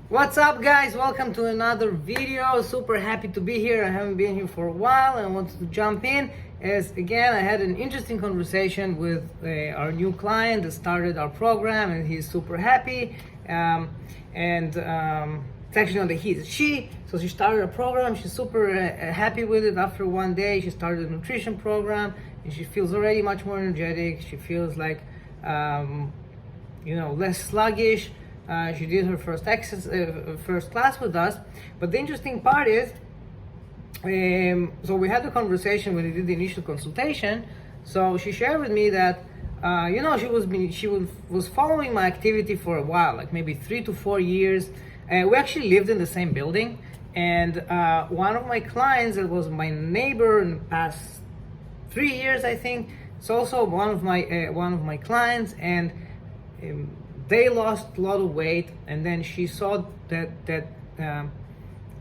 What's up, guys? Welcome to another video. Super happy to be here. I haven't been here for a while and I wanted to jump in as again I had an interesting conversation with our new client that started our program, and he's super happy. It's actually not a he, it's she. So she started a program. She's super happy with it. After one day, she started a nutrition program, and she feels already much more energetic. She feels like less sluggish. She did her first class with us. But the interesting part is, so we had a conversation when we did the initial consultation. So she shared with me that, she was following my activity for a while, like maybe 3 to 4 years. We actually lived in the same building, and one of my clients that was my neighbor in the past 3 years, I think, it's also one of my clients, and they lost a lot of weight, and then she saw that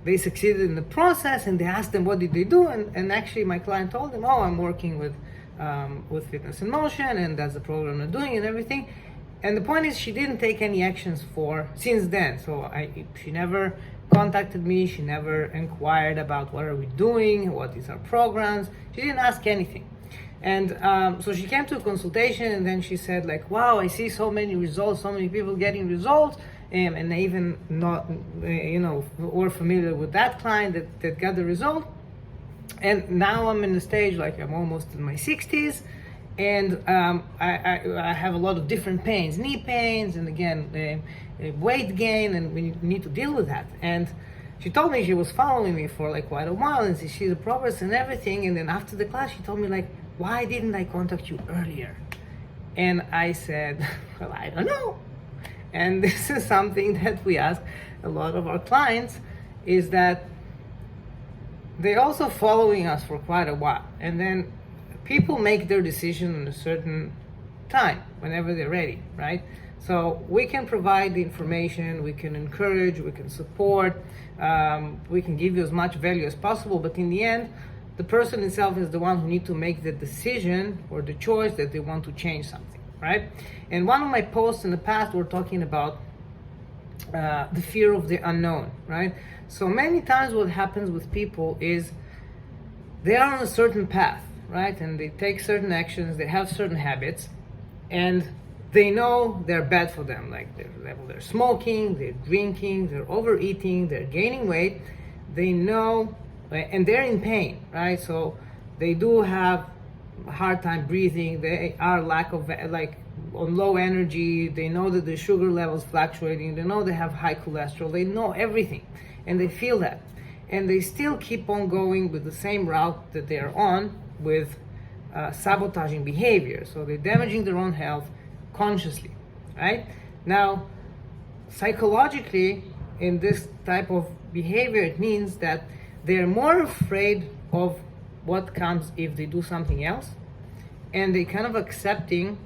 they succeeded in the process, and they asked them what did they do, and actually my client told them, oh, I'm working with Fitness in Motion, and that's the program I'm doing and everything. And the point is, she didn't take any actions since then. So she never contacted me, she never inquired about what are we doing, what is our programs. She didn't ask anything. And so she came to a consultation, and then she said, like, wow, I see so many results, so many people getting results, and I even not, were familiar with that client that got the result. And now I'm in the stage, like I'm almost in my 60s, and I have a lot of different pains, knee pains, and again, weight gain, and we need to deal with that. And she told me she was following me for like quite a while, and she sees the progress and everything. And then after the class, she told me, like, why didn't I contact you earlier? And I said, well, I don't know. And this is something that we ask a lot of our clients, is that they're also following us for quite a while. And then people make their decision in a certain time, whenever they're ready, right? So we can provide the information, we can encourage, we can support, we can give you as much value as possible, but in the end, the person itself is the one who needs to make the decision or the choice that they want to change something, right? And one of my posts in the past were talking about the fear of the unknown, right? So many times what happens with people is they are on a certain path, right? And they take certain actions, they have certain habits, and they know they're bad for them. Like they're smoking, they're drinking, they're overeating, they're gaining weight. They know, and they're in pain, right? So they do have a hard time breathing. They are on low energy. They know that the sugar levels fluctuating. They know they have high cholesterol. They know everything, and they feel that, and they still keep on going with the same route that they are on, with sabotaging behavior. So they're damaging their own health consciously, right? Now, psychologically, in this type of behavior, it means that they're more afraid of what comes if they do something else, and they kind of accepting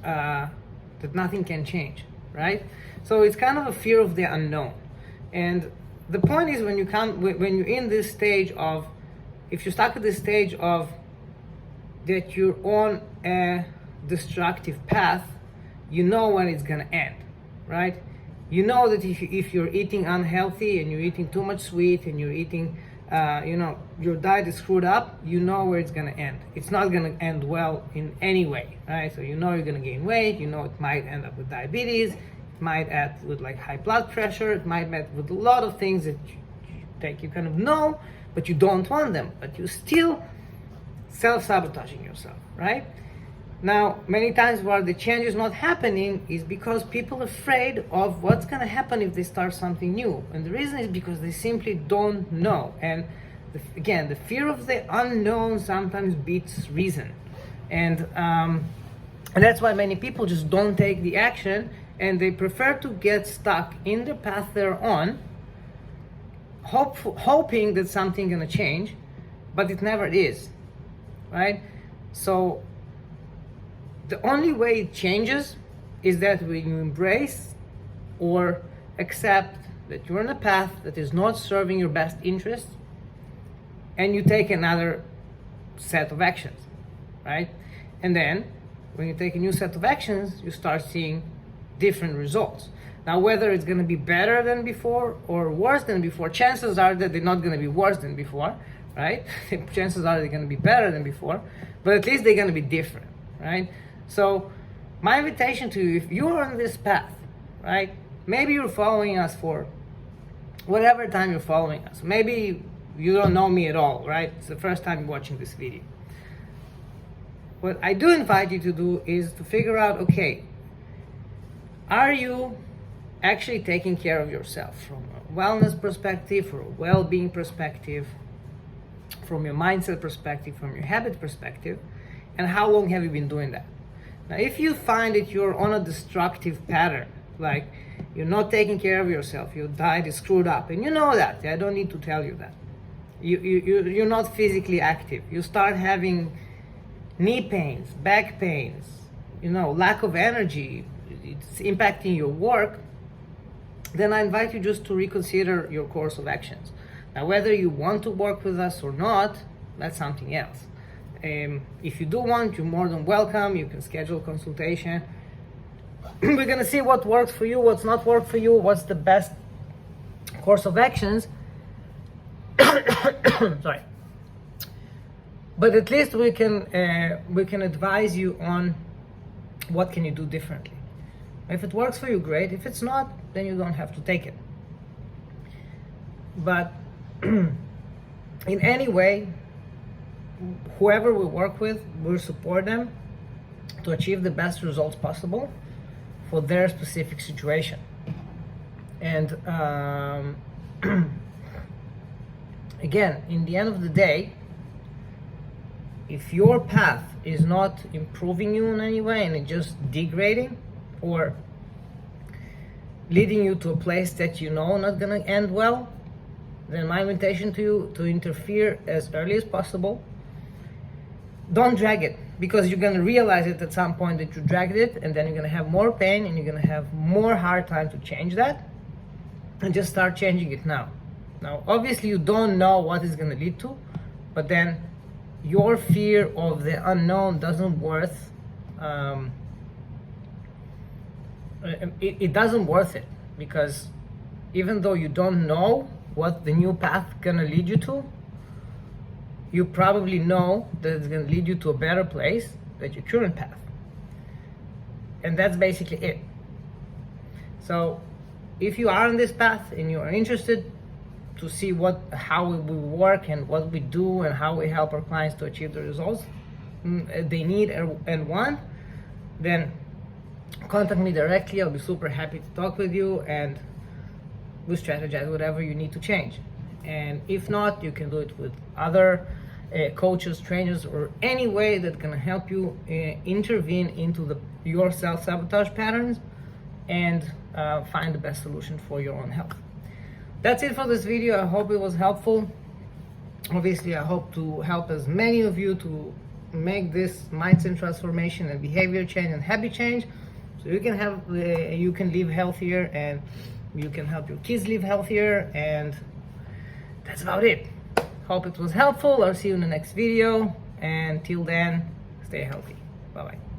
that nothing can change, right? So it's kind of a fear of the unknown. And the point is, when you're in this stage of, if you're stuck at this stage of that you're on a destructive path, you know when it's gonna end, right? You know that if you're eating unhealthy and you're eating too much sweet and you're eating, your diet is screwed up, you know where it's gonna end. It's not gonna end well in any way, right? So you know you're gonna gain weight, you know it might end up with diabetes, it might end with like high blood pressure, it might end with a lot of things that you kind of know, but you don't want them, but you still self-sabotaging yourself, right? Now, many times where the change is not happening is because people are afraid of what's going to happen if they start something new. And the reason is because they simply don't know. And again, the fear of the unknown sometimes beats reason. And that's why many people just don't take the action, and they prefer to get stuck in the path they're on, hoping that something's going to change, but it never is, right? So the only way it changes is that when you embrace or accept that you're on a path that is not serving your best interest, and you take another set of actions, right? And then when you take a new set of actions, you start seeing different results. Now, whether it's going to be better than before or worse than before, chances are that they're not going to be worse than before, right? Chances are they're going to be better than before, but at least they're going to be different, right? So my invitation to you, if you're on this path, right, maybe you're following us for whatever time you're following us. Maybe you don't know me at all, right? It's the first time you're watching this video. What I do invite you to do is to figure out, okay, are you actually taking care of yourself from a wellness perspective, from a well-being perspective, from your mindset perspective, from your habit perspective, and how long have you been doing that? Now, if you find that you're on a destructive pattern, like you're not taking care of yourself, your diet is screwed up, and you know that, I don't need to tell you that. You're not physically active. You start having knee pains, back pains, lack of energy, it's impacting your work, then I invite you just to reconsider your course of actions. Now, whether you want to work with us or not, that's something else. If you do want, you're more than welcome. You can schedule a consultation. We're gonna see what works for you, what's not worked for you, what's the best course of actions. Sorry. But at least we can advise you on what can you do differently. If it works for you, great. If it's not, then you don't have to take it. But in any way, whoever we work with, we'll support them to achieve the best results possible for their specific situation. And again, in the end of the day, if your path is not improving you in any way and it's just degrading or leading you to a place that not gonna end well, then my invitation to you to interfere as early as possible. Don't drag it, because you're gonna realize it at some point that you dragged it, and then you're gonna have more pain and you're gonna have more hard time to change that. And just start changing it now. Now, obviously you don't know what it's gonna lead to, but then your fear of the unknown doesn't worth it doesn't worth it, because even though you don't know what the new path gonna lead you to, you probably know that it's gonna lead you to a better place than your current path. And that's basically it. So if you are on this path and you are interested to see how we work and what we do and how we help our clients to achieve the results they need and want, then contact me directly. I'll be super happy to talk with you, and we'll strategize whatever you need to change. And if not, you can do it with other coaches, trainers, or any way that can help you intervene into your self-sabotage patterns and find the best solution for your own health. That's it for this video. I hope it was helpful. Obviously, I hope to help as many of you to make this mindset transformation and behavior change and habit change, so you can live healthier and you can help your kids live healthier. And that's about it. Hope it was helpful. I'll see you in the next video, and till then, stay healthy. Bye bye.